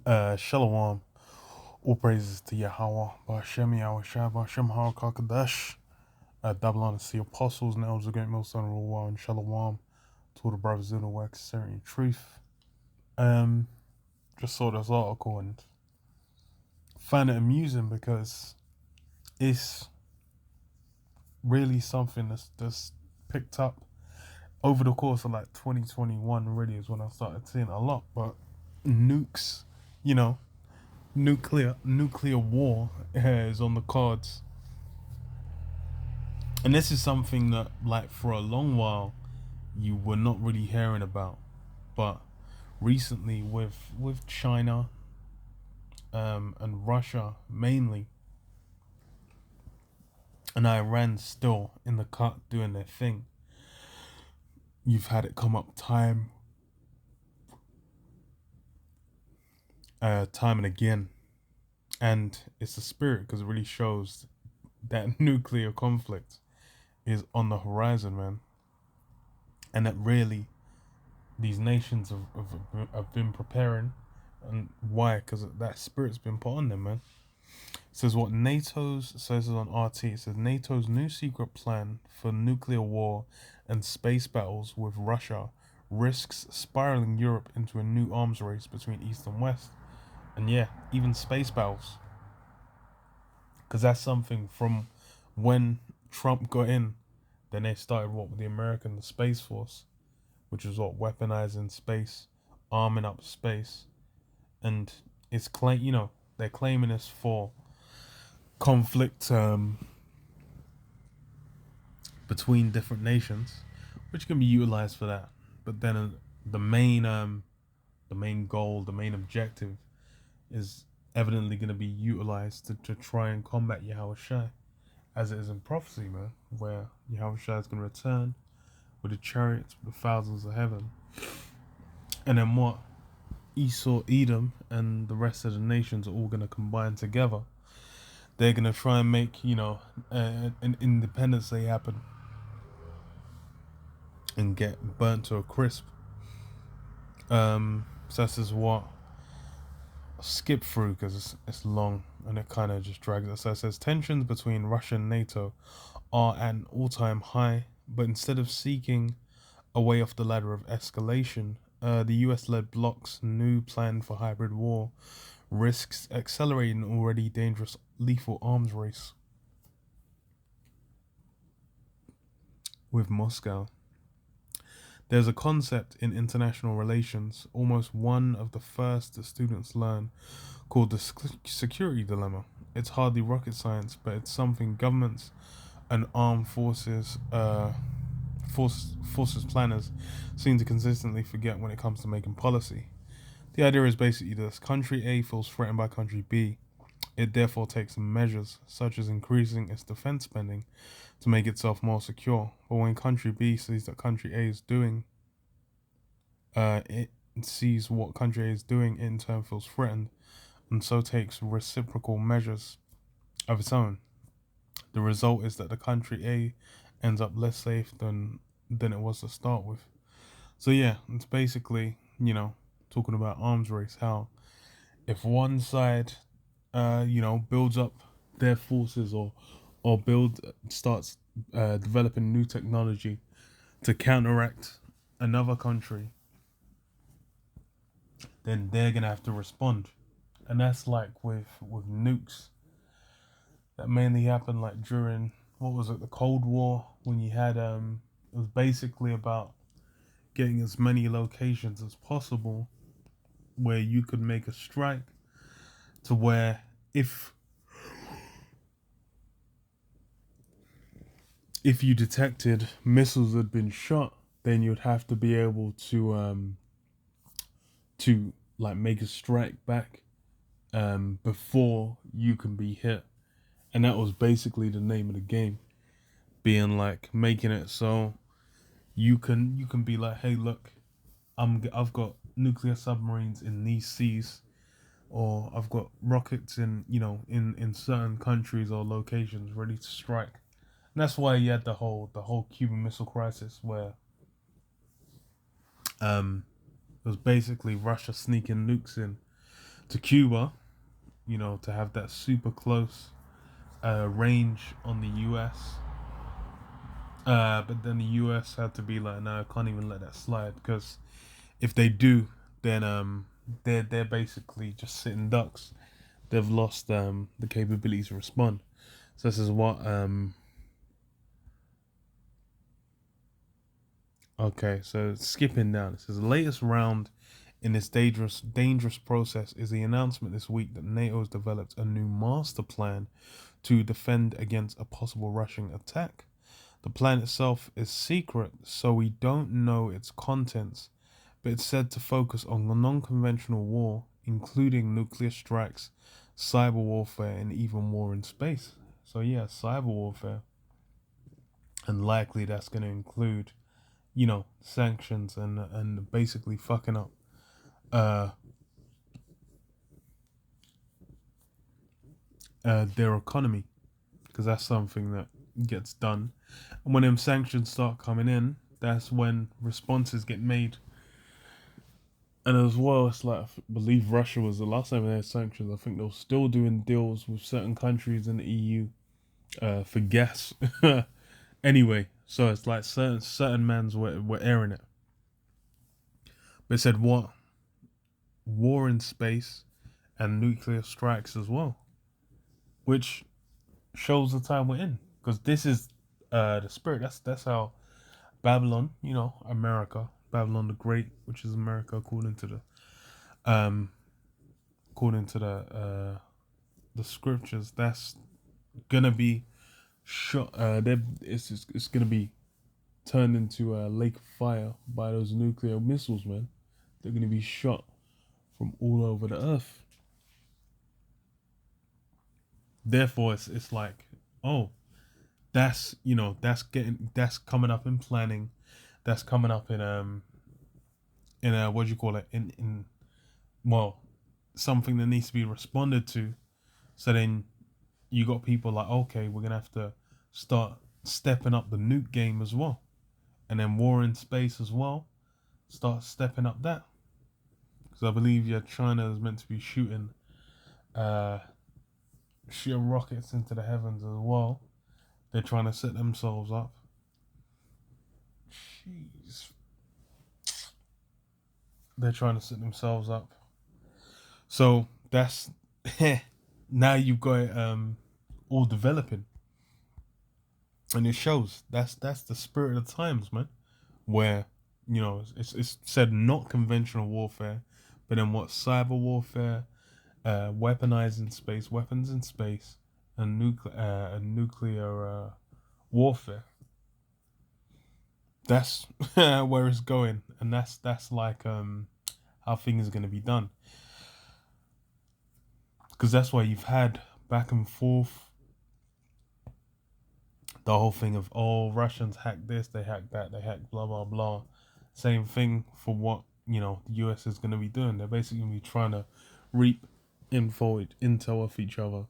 Shalom. All praises to Yahweh. Ba'Shem Yahweh Shai. Ba'Shem HaKadosh. Double honor to the apostles and elders of the great millstone of war and Shalom to all the brothers in the work of sincerity and truth. Just saw this article and found it amusing because it's really something that's picked up over the course of like 2021. Really is when I started seeing it a lot. But nukes, you know, nuclear war is on the cards. And this is something that, like, for a long while, you were not really hearing about, but recently, with China, and Russia mainly, and Iran still in the cut doing their thing, you've had it come up time and again, and it's a spirit because it really shows that nuclear conflict is on the horizon, man, and that really these nations have been preparing. And why? Because that spirit's been put on them, man. It says what NATO's, says on RT, it says NATO's new secret plan for nuclear war and space battles with Russia risks spiraling Europe into a new arms race between East and West. And yeah, even space battles. Because that's something from when Trump got in, then they started with the American Space Force, which was what, weaponizing space, arming up space, and it's they're claiming this for conflict between different nations, which can be utilized for that. But then the main goal, the main objective, is evidently going to be utilized to try and combat Yahweh Shai, as it is in prophecy, man, where Yahweh Shai is going to return with the chariots, with the thousands of heaven, and then what? Esau, Edom, and the rest of the nations are all going to combine together. They're going to try and make, an independence day happen and get burnt to a crisp. So this is what I'll skip through because it's long and it kind of just drags us. So it says tensions between Russia and NATO are at an all-time high, but instead of seeking a way off the ladder of escalation, the US-led bloc's new plan for hybrid war risks accelerating an already dangerous lethal arms race with Moscow. There's a concept in international relations, almost one of the first that students learn, called the security dilemma. It's hardly rocket science, but it's something governments and armed forces planners seem to consistently forget when it comes to making policy. The idea is basically this: country A feels threatened by country B. It therefore takes measures, such as increasing its defense spending, to make itself more secure. But when country B sees that country A is doing, it sees what country A is doing, it in turn feels threatened, and so takes reciprocal measures of its own. The result is that the country A ends up less safe than it was to start with. So yeah, it's basically, talking about arms race, how if one side builds up their forces or starts developing new technology to counteract another country, then they're gonna have to respond. And that's like with nukes. That mainly happened like during, what was it, the Cold War, when you had it was basically about getting as many locations as possible where you could make a strike, to where if you detected missiles had been shot, then you'd have to be able to like make a strike back before you can be hit. And that was basically the name of the game, being like making it so you can be like, hey, look, I've got nuclear submarines in these seas, or I've got rockets in certain countries or locations ready to strike. And that's why you had the whole Cuban Missile Crisis, where it was basically Russia sneaking nukes in to Cuba, to have that super close range on the US. But then the US had to be like, no, I can't even let that slide, because if they do, then they're basically just sitting ducks. They've lost the capabilities to respond. So this is what okay, so skipping down, it says the latest round in this dangerous process is the announcement this week that NATO has developed a new master plan to defend against a possible Russian attack. The plan itself is secret, so we don't know its contents, but it's said to focus on non-conventional war, including nuclear strikes, cyber warfare, and even war in space. So yeah, cyber warfare, and likely that's going to include, sanctions and basically fucking up uh, their economy, because that's something that gets done. And when them sanctions start coming in, that's when responses get made. And as well, it's like, I believe Russia was the last time they had sanctions. I think they were still doing deals with certain countries in the EU for gas. Anyway, so it's like certain mans were airing it. But it said what? War in space and nuclear strikes as well, which shows the time we're in. Because this is the spirit. That's how Babylon, America, Babylon the Great, which is America um according to the scriptures, that's gonna be shot. It's gonna be turned into a lake of fire by those nuclear missiles, man. They're gonna be shot from all over the earth. Therefore, it's like, oh, that's coming up in planning, that's coming up in what do you call it, in well, something that needs to be responded to. So then you got people like, okay, we're gonna have to start stepping up the nuke game as well, and then war in space as well. Start stepping up that, because I believe China is meant to be uh, shooting rockets into the heavens as well. They're trying to set themselves up. Jeez, they're trying to set themselves up. So that's now you've got it all developing, and it shows. That's the spirit of the times, man. Where it's said not conventional warfare, but then what, cyber warfare, weaponizing space, weapons in space, and nuclear warfare. That's where it's going, and that's like how things are going to be done. Because that's why you've had back and forth the whole thing of, oh, Russians hacked this, they hacked that, they hacked blah blah blah. Same thing for what the US is going to be doing. They're basically going to be trying to reap intel off each other,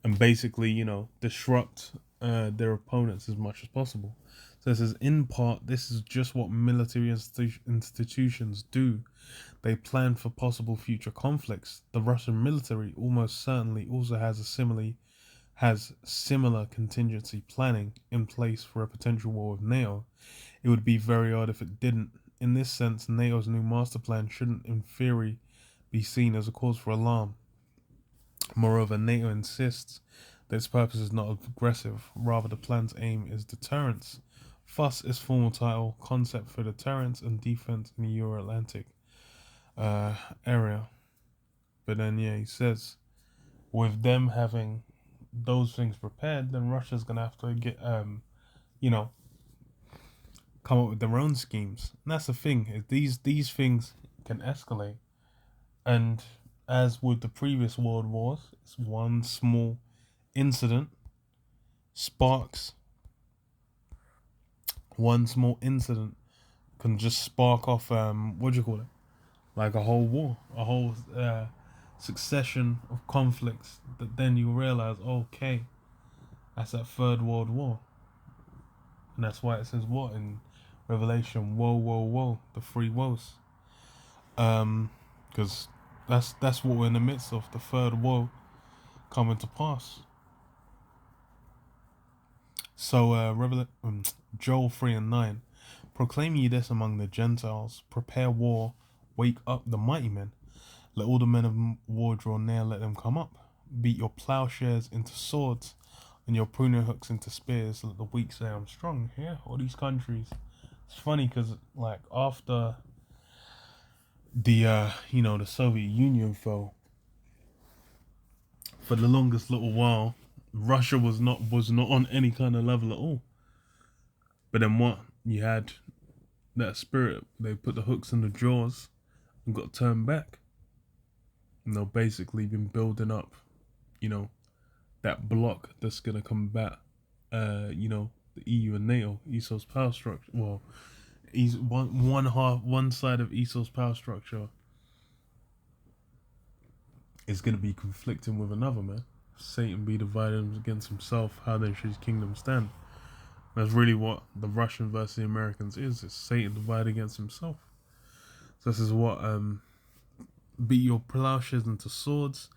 and basically disrupt their opponents as much as possible. So this is, in part, this is just what military institutions do. They plan for possible future conflicts. The Russian military almost certainly also has similar contingency planning in place for a potential war with NATO. It would be very odd if it didn't. In this sense, NATO's new master plan shouldn't, in theory, be seen as a cause for alarm. Moreover, NATO insists that its purpose is not aggressive, rather the plan's aim is deterrence. Thus, its formal title, Concept for Deterrence and Defense in the Euro-Atlantic area. But then, yeah, he says, with them having those things prepared, then Russia's gonna have to get, come up with their own schemes. And that's the thing. These things can escalate, and as with the previous world wars, it's one small incident sparks. One small incident can just spark off what do you call it? Like a whole war, a whole succession of conflicts that then you realize, okay, that's that third world war. And that's why it says what in Revelation, woe, woe, woe, the three woes. Because That's what we're in the midst of. The third woe coming to pass. So, Joel 3:9, proclaim ye this among the Gentiles: prepare war, wake up the mighty men. Let all the men of war draw near, let them come up. Beat your plowshares into swords, and your pruning hooks into spears. Let the weak say, I'm strong. Yeah, all these countries. It's funny because, like, after the the Soviet Union fell, for the longest little while, Russia was not on any kind of level at all. But then what? You had that spirit. They put the hooks in the jaws and got turned back. And they've basically been building up, that block that's gonna combat, the EU and NATO, ESO's power structure. Well, he's one side of ESO's power structure is gonna be conflicting with another, man. Satan be divided against himself. How then should his kingdom stand? That's really what the Russian versus the Americans is. It's Satan divided against himself. So this is what beat your plowshares into swords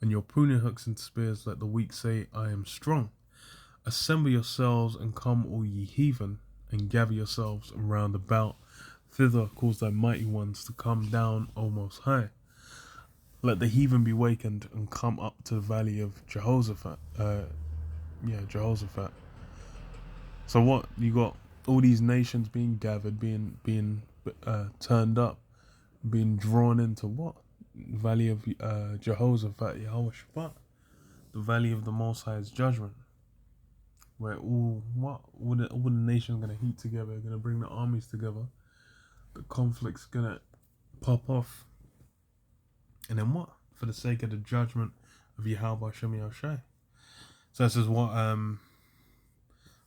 and your pruning hooks into spears. Let the weak say, I am strong. Assemble yourselves and come, all ye heathen, and gather yourselves round about. Thither cause thy mighty ones to come down, O Most High. Let the heathen be wakened and come up to the valley of Jehoshaphat. Jehoshaphat. So what? You got all these nations being gathered, being turned up, being drawn into what? Valley of Jehoshaphat, Yehoshaphat, the valley of the Most High's judgment, where all the nations gonna heat together, gonna bring the armies together, the conflict's gonna pop off, and then what? For the sake of the judgment of Yahweh Shem Yahushai. So this is what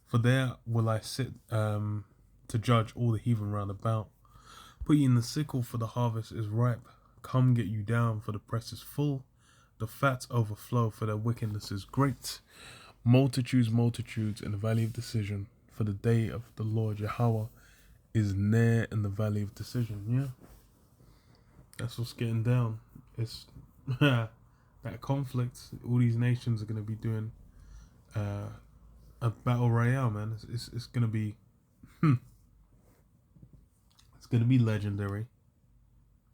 for there will I sit to judge all the heathen round about. Put ye in the sickle, for the harvest is ripe. Come get you down, for the press is full. The fats overflow, for their wickedness is great. Multitudes in the valley of decision, for the day of the Lord Yahweh is near in the valley of decision. Yeah, that's what's getting down. It's that conflict. All these nations are going to be doing a battle royale, man. It's going to be it's going to be legendary.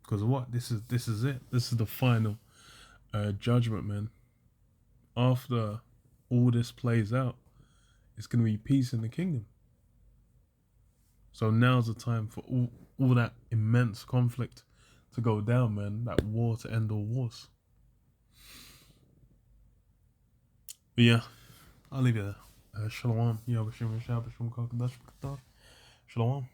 Because what? This is it. This is the final judgment, man. After all this plays out, it's going to be peace in the kingdom. So now's the time for all that immense conflict to go down, man. That war to end all wars. But yeah, I'll leave you there. Shalom. Shalom.